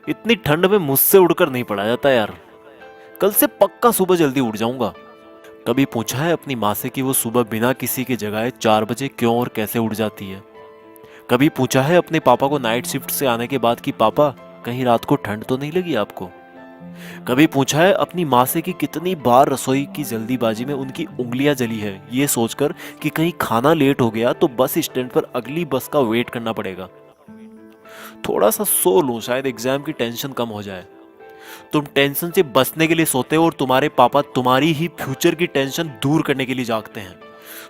इतनी ठंड में मुझसे उड़कर नहीं पड़ा जाता यार। कल से पक्का सुबह जल्दी उठ जाऊंगा। कभी पूछा है अपनी माँ से कि वो सुबह बिना किसी के जगाए 4 बजे क्यों और कैसे उठ जाती है? कभी पूछा है अपने पापा को नाइट शिफ्ट से आने के बाद कि पापा कहीं रात को ठंड तो नहीं लगी आपको? कभी पूछा है अपनी माँ से कि कितनी बार रसोई की जल्दीबाजी में उनकी उंगलियां जली है ये सोचकर कि कहीं खाना लेट हो गया तो बस स्टैंड पर अगली बस का वेट करना पड़ेगा? थोड़ा सा सो लो, शायद एग्जाम की टेंशन कम हो जाए। तुम टेंशन से बचने के लिए सोते हो और तुम्हारे पापा तुम्हारी ही फ्यूचर की टेंशन दूर करने के लिए जागते हैं।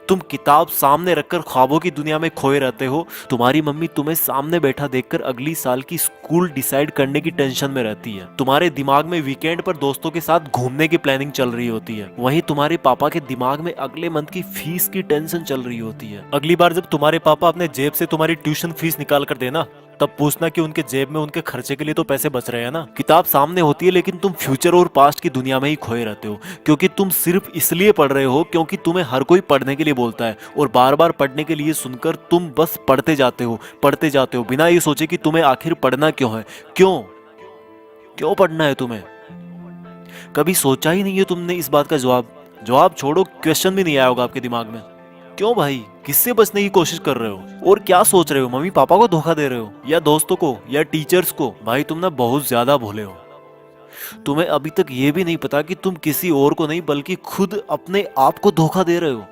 तुम किताब सामने रखकर ख्वाबों की दुनिया में खोए रहते हो। तुम्हारी मम्मी तुम्हें सामने बैठा देखकर अगली साल की स्कूल डिसाइड करने की टेंशन में रहती है। तुम्हारे दिमाग में वीकेंड पर दोस्तों के साथ घूमने की प्लानिंग चल रही होती है। वहीं तुम्हारे पापा के दिमाग में अगले मंथ की फीस की टेंशन चल रही होती है। अगली बार जब तुम्हारे पापा अपने जेब से तुम्हारी ट्यूशन फीस निकाल कर देना, तब पूछना कि उनके जेब में उनके खर्चे के लिए तो पैसे बच रहे हैं ना। किताब सामने होती है लेकिन तुम फ्यूचर और पास्ट की दुनिया में ही खोए रहते हो, क्योंकि तुम सिर्फ इसलिए पढ़ रहे हो क्योंकि तुम्हें हर कोई पढ़ने के लिए बोलता है, और बार बार पढ़ने के लिए सुनकर तुम बस पढ़ते जाते हो बिना ये सोचे कि तुम्हें आखिर पढ़ना क्यों है। क्यों क्यों पढ़ना है तुम्हें? कभी सोचा ही नहीं है तुमने इस बात का जवाब छोड़ो, क्वेश्चन भी नहीं आया होगा आपके दिमाग में। क्यों भाई, किससे बचने की कोशिश कर रहे हो और क्या सोच रहे हो? मम्मी पापा को धोखा दे रहे हो या दोस्तों को या टीचर्स को? भाई तुम ना बहुत ज्यादा भोले हो। तुम्हें अभी तक ये भी नहीं पता कि तुम किसी और को नहीं बल्कि खुद अपने आप को धोखा दे रहे हो।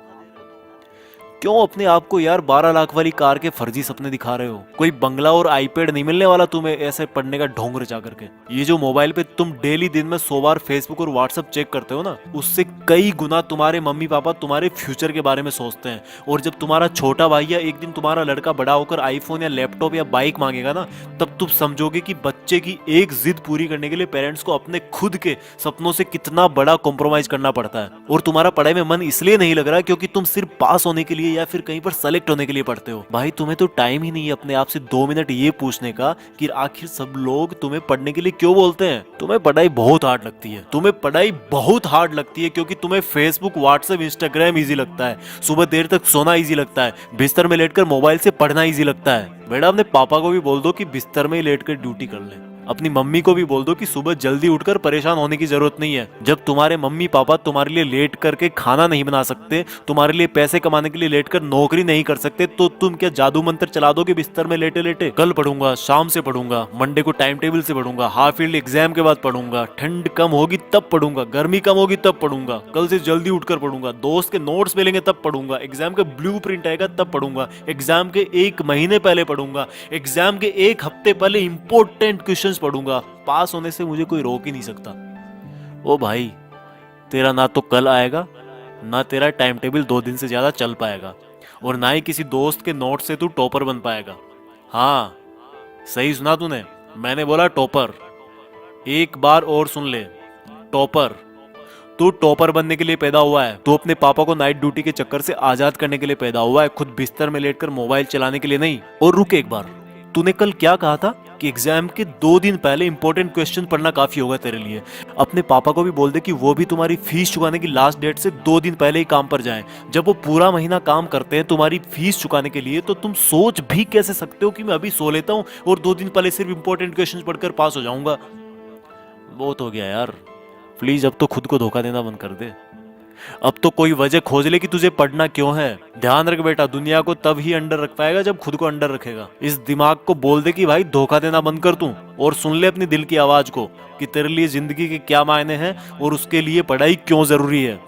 क्यों अपने आप को यार 12 लाख वाली कार के फर्जी सपने दिखा रहे हो? कोई बंगला और आईपैड नहीं मिलने वाला तुम्हें ऐसे पढ़ने का ढोंग रचा करके। ये जो मोबाइल पे तुम डेली दिन में 100 बार फेसबुक और व्हाट्सएप चेक करते हो ना, उससे कई गुना तुम्हारे मम्मी पापा तुम्हारे फ्यूचर के बारे में सोचते हैं। और जब तुम्हारा छोटा भाई या एक दिन तुम्हारा लड़का बड़ा होकर आईफोन या लैपटॉप या बाइक मांगेगा ना, तब तुम समझोगे कि बच्चे की एक जिद पूरी करने के लिए पेरेंट्स को अपने खुद के सपनों से कितना बड़ा कॉम्प्रोमाइज करना पड़ता है। और तुम्हारा पढ़ाई में मन इसलिए नहीं लग रहा क्योंकि तुम सिर्फ पास होने के लिए या फिर कहीं पर सेलेक्ट होने के लिए पढ़ते हो। भाई तुम्हें तो टाइम ही नहीं है अपने आप से 2 मिनट ये पूछने का कि आखिर सब लोग तुम्हें पढ़ने के लिए क्यों बोलते हैं। तुम्हें पढ़ाई बहुत हार्ड लगती है क्योंकि तुम्हें फेसबुक व्हाट्सएप इंस्टाग्राम इजी लगता है, सुबह देर तक सोना इजी लगता है, बिस्तर में लेटकर मोबाइल से पढ़ना इजी लगता है। बेटा अपने पापा को भी बोल दो कि बिस्तर में ही लेटकर ड्यूटी कर ले। अपनी मम्मी को भी बोल दो कि सुबह जल्दी उठकर परेशान होने की जरूरत नहीं है। जब तुम्हारे मम्मी पापा तुम्हारे लिए लेट करके खाना नहीं बना सकते, तुम्हारे लिए पैसे कमाने के लिए लेट कर नौकरी नहीं कर सकते, तो तुम क्या जादू मंत्र चला दोगे बिस्तर में लेटे लेटे? कल पढ़ूंगा, शाम से पढ़ूंगा, मंडे को टाइम टेबल से पढ़ूंगा, हाफ ईयरली एग्जाम के बाद पढ़ूंगा, ठंड कम होगी तब पढ़ूंगा, गर्मी कम होगी तब पढ़ूंगा, कल से जल्दी उठकर पढ़ूंगा, दोस्त के नोट्स मिलेंगे तब पढ़ूंगा, एग्जाम का ब्लू प्रिंट आएगा तब पढ़ूंगा, एग्जाम के 1 महीने पहले पढ़ूंगा, एग्जाम के 1 हफ्ते पहले इंपॉर्टेंट क्वेश्चन पढ़ूंगा। पास होने से मुझे कोई रोक ही नहीं सकता। ओ भाई, तेरा ना तो कल आएगा, ना तेरा टाइम टेबल 2 दिन से ज्यादा चल पाएगा, और ना ही किसी दोस्त के नोट से तू टॉपर बन पाएगा। हाँ, सही सुना तूने, मैंने बोला टॉपर। एक बार और सुन ले, टॉपर। तू टॉपर बनने के लिए पैदा हुआ है। तू अपने पापा को नाइट ड्यूटी के चक्कर से आजाद करने के लिए पैदा हुआ है, खुद बिस्तर में लेटकर मोबाइल चलाने के लिए नहीं। और रुक एक बार, तूने कल क्या कहा था कि एग्जाम के 2 दिन पहले इंपॉर्टेंट क्वेश्चन पढ़ना काफी होगा तेरे लिए। अपने पापा को भी बोल दे कि वो भी तुम्हारी फीस चुकाने की लास्ट डेट से 2 दिन पहले ही काम पर जाएं। जब वो पूरा महीना काम करते हैं तुम्हारी फीस चुकाने के लिए, तो तुम सोच भी कैसे सकते हो कि मैं अभी सो लेता हूँ और 2 दिन पहले सिर्फ इंपॉर्टेंट क्वेश्चन पढ़कर पास हो जाऊंगा? बहुत हो गया यार, प्लीज अब तो खुद को धोखा देना बंद कर दे। अब तो कोई वजह खोज ले कि तुझे पढ़ना क्यों है। ध्यान रख बेटा, दुनिया को तब ही अंडर रख पाएगा जब खुद को अंडर रखेगा। इस दिमाग को बोल दे कि भाई धोखा देना बंद कर तू, और सुन ले अपनी दिल की आवाज को कि तेरे लिए जिंदगी के क्या मायने हैं और उसके लिए पढ़ाई क्यों जरूरी है।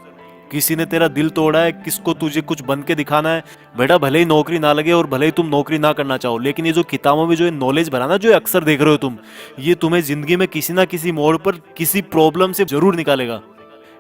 किसी ने तेरा दिल तोड़ा है, किसको तुझे कुछ बन के दिखाना है। बेटा भले ही नौकरी ना लगे और भले ही तुम नौकरी ना करना चाहो, लेकिन ये जो किताबों में जो ये नॉलेज भरा ना, जो अक्सर देख रहे हो तुम, ये तुम्हें जिंदगी में किसी ना किसी मोड़ पर किसी प्रॉब्लम से जरूर निकालेगा।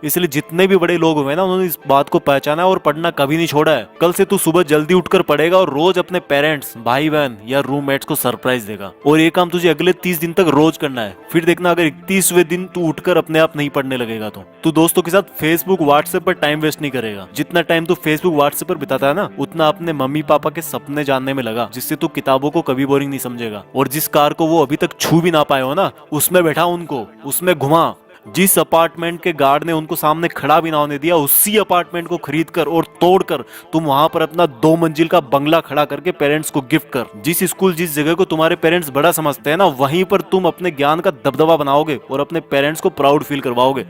इसलिए जितने भी बड़े लोग हुए ना, उन्होंने इस बात को पहचाना है और पढ़ना कभी नहीं छोड़ा है। कल से तू सुबह जल्दी उठकर पढ़ेगा और रोज अपने पेरेंट्स, भाई बहन या रूममेट्स को सरप्राइज देगा। और ये काम तुझे अगले 30 दिन तक रोज करना है। फिर देखना अगर 31वें दिन तू उठकर अपने आप नहीं पढ़ने लगेगा तो तू दोस्तों के साथ फेसबुक व्हाट्सएप पर टाइम वेस्ट नहीं करेगा। जितना टाइम तू फेसबुक व्हाट्सएप पर बिताता है ना, उतना अपने मम्मी पापा के सपने जानने में लगा, जिससे तू किताबों को कभी बोरिंग नहीं समझेगा। और जिस कार को वो अभी तक छू भी ना पाए हो ना, उसमें बैठा उनको, उसमें घुमा। जिस अपार्टमेंट के गार्ड ने उनको सामने खड़ा भी ना होने दिया, उसी अपार्टमेंट को खरीद कर और तोड़कर तुम वहां पर अपना 2 मंजिल का बंगला खड़ा करके पेरेंट्स को गिफ्ट कर। जिस स्कूल जिस जगह को तुम्हारे पेरेंट्स बड़ा समझते हैं ना, वहीं पर तुम अपने ज्ञान का दबदबा बनाओगे और अपने पेरेंट्स को प्राउड फील करवाओगे।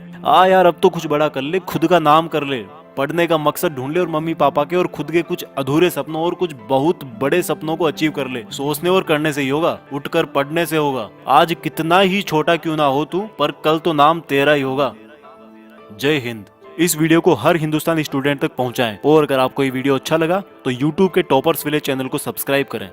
यार अब तो कुछ बड़ा कर ले, खुद का नाम कर ले, पढ़ने का मकसद ढूंढ ले और मम्मी पापा के और खुद के कुछ अधूरे सपनों और कुछ बहुत बड़े सपनों को अचीव कर ले। सोचने और करने से ही होगा, उठकर पढ़ने से होगा। आज कितना ही छोटा क्यों ना हो तू, पर कल तो नाम तेरा ही होगा। जय हिंद। इस वीडियो को हर हिंदुस्तानी स्टूडेंट तक पहुंचाएं और अगर आपको ये वीडियो अच्छा लगा तो YouTube के टॉपर्स विलेज चैनल को सब्सक्राइब करें।